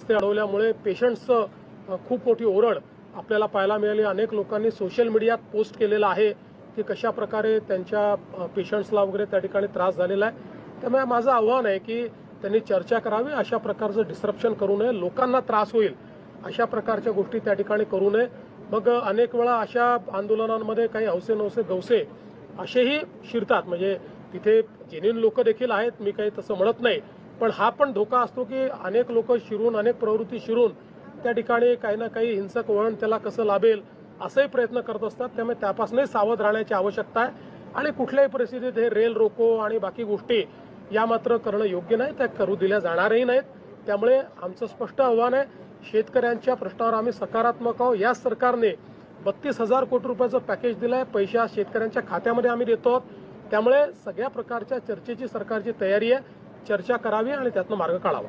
ते अडवल्यामुळे पेशंट्सचं खूप मोठी ओरड आपल्याला पाहायला मिळाली। अनेक लोकांनी सोशल मीडियात पोस्ट केलेलं आहे की कशा प्रकारे त्यांच्या पेशंट्सला वगैरे त्या ठिकाणी त्रास झालेला आहे। त्यामुळे माझं आव्हान आहे की त्यांनी चर्चा करावी, अशा प्रकारचं डिस्ट्रप्शन करू नये, लोकांना त्रास होईल अशा प्रकारच्या गोष्टी त्या ठिकाणी करू नये। मग अनेक वेळा अशा आंदोलनांमध्ये काही हौसे नवसे गवसे असेही शिरतात, म्हणजे तिथे जेन्युइन लोक देखील आहेत, मी काही तसं म्हणत नाही, पण हा पण धोका असतो की अनेक लोक शिरून, अनेक प्रवृत्ती शिरून त्या ठिकाणी काही ना काही हिंसक वळण त्याला कसं लाभेल असेही प्रयत्न करत असतात। त्यामुळे त्यापासूनही सावध राहण्याची आवश्यकता आहे आणि कुठल्याही परिस्थितीत हे रेल रोको आणि बाकी गोष्टी या मात्र करणं योग्य नाही, त्या करू दिल्या जाणारही नाहीत। त्यामुळे आमचं स्पष्ट आव्हान आहे, शेतकऱ्यांच्या प्रश्नावर आम्ही सकारात्मक आहोत। या सरकारने 32,000 कोटी रुपयाचं पॅकेज दिलंय, पैसा शेतकऱ्यांच्या खात्यामध्ये आम्ही देतो। त्यामुळे सगळ्या प्रकारच्या चर्चेची सरकारची तयारी आहे, चर्चा करावी आणि त्यातनं मार्ग काढावा।